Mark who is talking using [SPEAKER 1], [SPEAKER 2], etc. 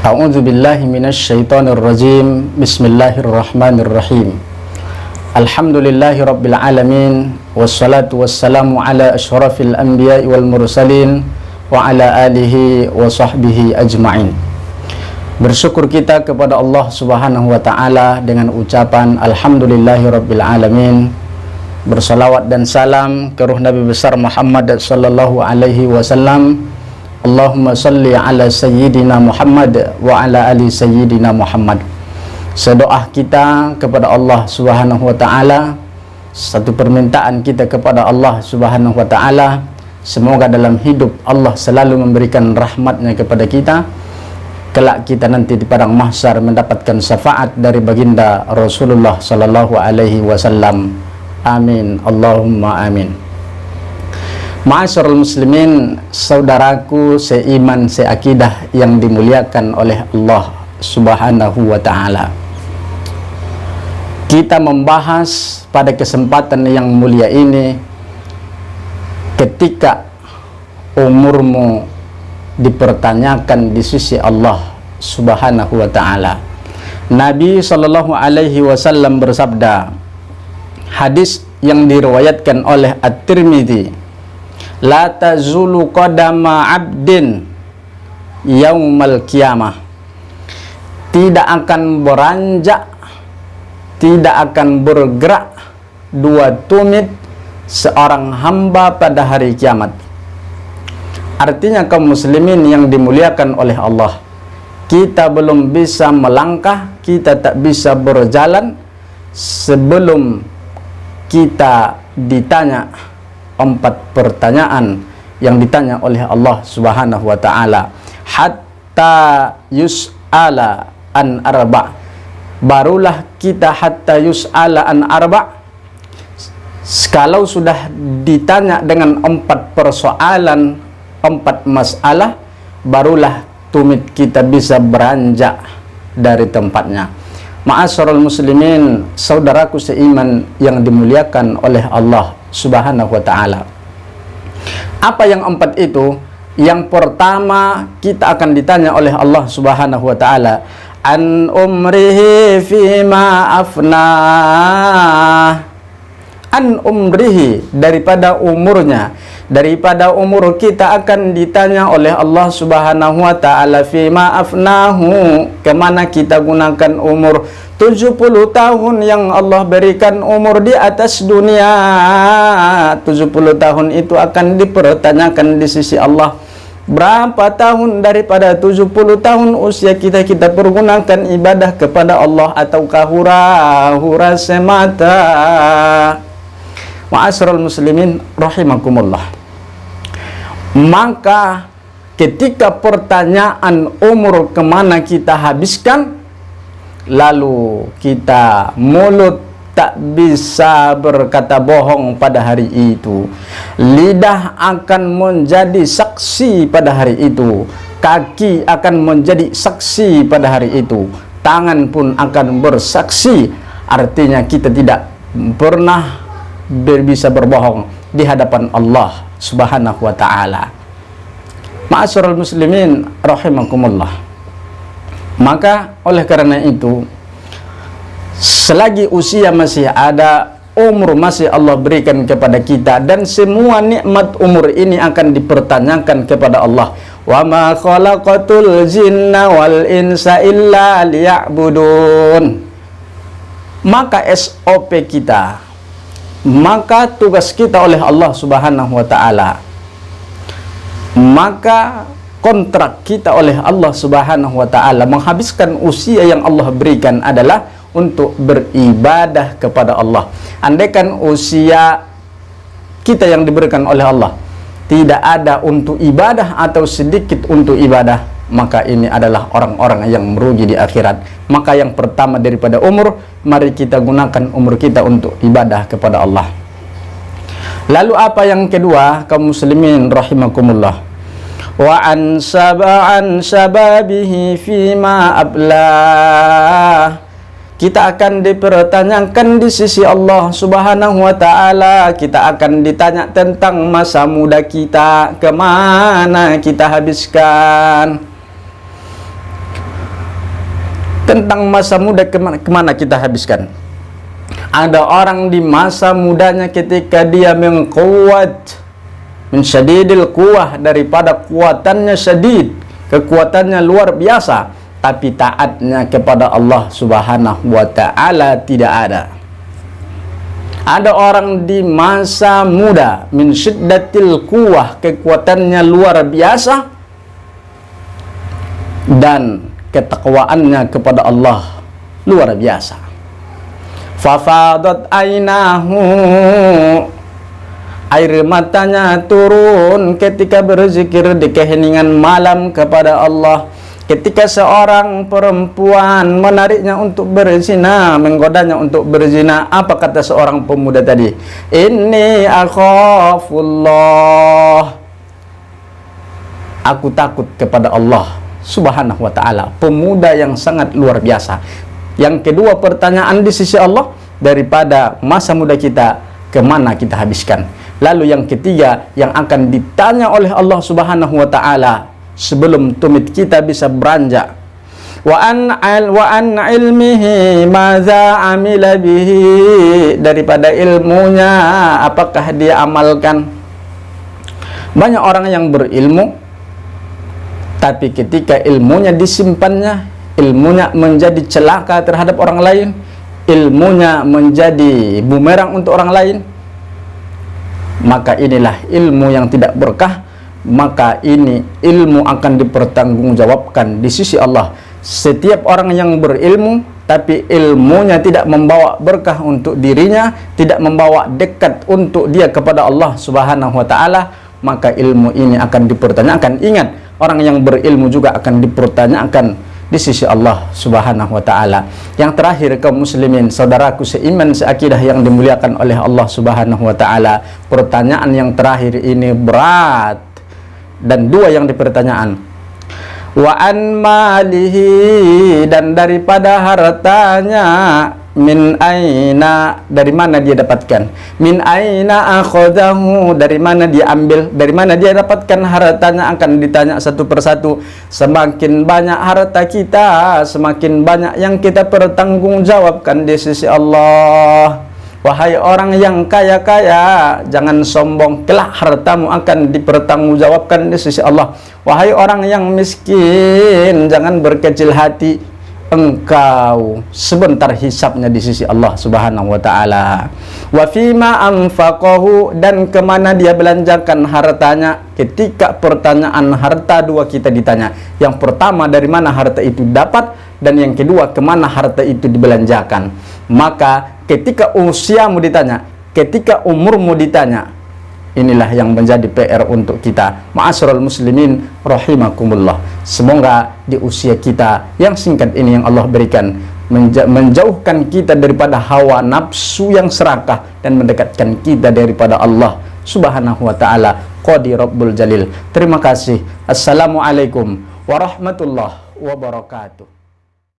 [SPEAKER 1] A'udzu billahi minasyaitonir rajim. Bismillahirrahmanirrahim. Alhamdulillahi rabbil alamin, wassalatu wassalamu ala asyrafil anbiya'i wal mursalin wa ala alihi wa sahbihi ajma'in. Bersyukur kita kepada Allah Subhanahu wa taala dengan ucapan alhamdulillahi rabbil alamin. Bersalawat dan salam ke ruh Nabi besar Muhammad sallallahu alaihi wasallam. Allahumma salli ala sayyidina Muhammad wa ala ali sayyidina Muhammad. Sedoa kita kepada Allah Subhanahu wa taala, satu permintaan kita kepada Allah Subhanahu wa taala, semoga dalam hidup Allah selalu memberikan rahmatnya kepada kita, kelak kita nanti di padang mahsyar mendapatkan syafaat dari baginda Rasulullah sallallahu alaihi wasallam. Amin, Allahumma amin. Ma'asyiral muslimin, saudaraku seiman seakidah yang dimuliakan oleh Allah Subhanahu wa taala. Kita membahas pada kesempatan yang mulia ini ketika umurmu dipertanyakan di sisi Allah Subhanahu wa taala. Nabi sallallahu alaihi wasallam bersabda, hadis yang diriwayatkan oleh At-Tirmidzi, la tazulu qadama abdin yaumal qiyamah, tidak akan beranjak, tidak akan bergerak dua tumit seorang hamba pada hari kiamat. Artinya kaum muslimin yang dimuliakan oleh Allah, kita belum bisa melangkah, kita tak bisa berjalan sebelum kita ditanya 4 pertanyaan yang ditanya oleh Allah Subhanahu wa taala. Hatta yus'ala an arba'. Barulah kita hatta yus'ala an arba'. Kalau sudah ditanya dengan 4 persoalan, 4 masalah, barulah tumit kita bisa beranjak dari tempatnya. Ma'asyiral muslimin, saudaraku seiman yang dimuliakan oleh Allah Subhanahu wa ta'ala. Apa yang 4 itu? Yang pertama, kita akan ditanya oleh Allah Subhanahu wa ta'ala an umrihi fima afnah. An umrihi, daripada umurnya, daripada umur kita akan ditanya oleh Allah Subhanahu wa ta'ala fima afnahu, kemana kita gunakan umur 70 tahun yang Allah berikan umur di atas dunia. 70 tahun itu akan dipertanyakan di sisi Allah. Berapa tahun daripada 70 tahun usia kita pergunakan ibadah kepada Allah, ataukah hura-hura semata? Ma'asyiral muslimin rahimakumullah. Maka ketika pertanyaan umur kemana kita habiskan, lalu kita mulut tak bisa berkata bohong pada hari itu, lidah akan menjadi saksi pada hari itu, kaki akan menjadi saksi pada hari itu, tangan pun akan bersaksi. Artinya kita tidak pernah bisa berbohong di hadapan Allah Subhanahu wa ta'ala. Ma'asyiral muslimin rahimakumullah. Maka oleh karena itu, selagi usia masih ada, umur masih Allah berikan kepada kita, dan semua nikmat umur ini akan dipertanyakan kepada Allah. Wa ma khalaqatul jinna wal insa illa liya'budun. Maka SOP kita, maka tugas kita oleh Allah Subhanahu wa ta'ala, maka kontrak kita oleh Allah Subhanahu wa ta'ala menghabiskan usia yang Allah berikan adalah untuk beribadah kepada Allah. Andaikan usia kita yang diberikan oleh Allah tidak ada untuk ibadah atau sedikit untuk ibadah, maka ini adalah orang-orang yang merugi di akhirat. Maka yang pertama daripada umur, mari kita gunakan umur kita untuk ibadah kepada Allah. Lalu apa yang kedua, kaum muslimin rahimakumullah? Wa an sababihi fima ablah. Kita akan dipertanyakan di sisi Allah Subhanahu wa ta'ala. Kita akan ditanya tentang masa muda kita, kemana kita habiskan. tentang masa muda kemana kita habiskan. Ada orang di masa mudanya ketika dia mengkuat min syadidil quwah, daripada kuatannya syadid, kekuatannya luar biasa, tapi taatnya kepada Allah Subhanahu wa ta'ala tidak ada. Ada orang di masa muda min syiddatil quwah, kekuatannya luar biasa, dan ketakwaannya kepada Allah luar biasa. Fafadat ainahu, air matanya turun ketika berzikir di keheningan malam kepada Allah. Ketika seorang perempuan menariknya untuk berzina, menggodanya untuk berzina, apa kata seorang pemuda tadi? Inni akhafullah, aku takut kepada Allah Subhanahu wa ta'ala. Pemuda yang sangat luar biasa. Yang kedua, pertanyaan di sisi Allah, daripada masa muda kita kemana kita habiskan. Lalu yang ketiga, yang akan ditanya oleh Allah Subhanahu wa ta'ala sebelum tumit kita bisa beranjak, wa an ilmihi madza amila bihi, daripada ilmunya apakah dia amalkan. Banyak orang yang berilmu, tapi ketika ilmunya disimpannya, ilmunya menjadi celaka terhadap orang lain, ilmunya menjadi bumerang untuk orang lain, maka inilah ilmu yang tidak berkah. Maka ini ilmu akan dipertanggungjawabkan di sisi Allah. Setiap orang yang berilmu tapi ilmunya tidak membawa berkah untuk dirinya, tidak membawa dekat untuk dia kepada Allah Subhanahu wa ta'ala, maka ilmu ini akan dipertanyakan. Ingat, orang yang berilmu juga akan dipertanyakan di sisi Allah Subhanahu wa ta'ala. Yang terakhir, kaum muslimin, saudaraku seiman seakidah yang dimuliakan oleh Allah Subhanahu wa ta'ala, pertanyaan yang terakhir ini berat, dan dua yang dipertanyaan. Wa an malihi, dan daripada hartanya, min aina, dari mana dia dapatkan, min aina akhadahu, dari mana dia ambil, dari mana dia dapatkan hartanya, akan ditanya satu persatu. Semakin banyak harta kita, semakin banyak yang kita pertanggungjawabkan di sisi Allah. Wahai orang yang kaya-kaya, jangan sombong, kelak hartamu akan dipertanggungjawabkan di sisi Allah. Wahai orang yang miskin, jangan berkecil hati, engkau sebentar hisabnya di sisi Allah Subhanahu wa ta'ala. Wa fima anfaqahu, dan kemana dia belanjakan hartanya. Ketika pertanyaan harta, dua kita ditanya. Yang pertama, dari mana harta itu dapat, dan yang kedua, kemana harta itu dibelanjakan. Maka ketika usiamu ditanya, ketika umurmu ditanya, inilah yang menjadi PR untuk kita. Ma'asyiral muslimin rahimakumullah. Semoga di usia kita yang singkat ini yang Allah berikan menjauhkan kita daripada hawa nafsu yang serakah dan mendekatkan kita daripada Allah Subhanahu wa ta'ala. Qadi Rabbul Jalil. Terima kasih. Assalamualaikum warahmatullahi wabarakatuh.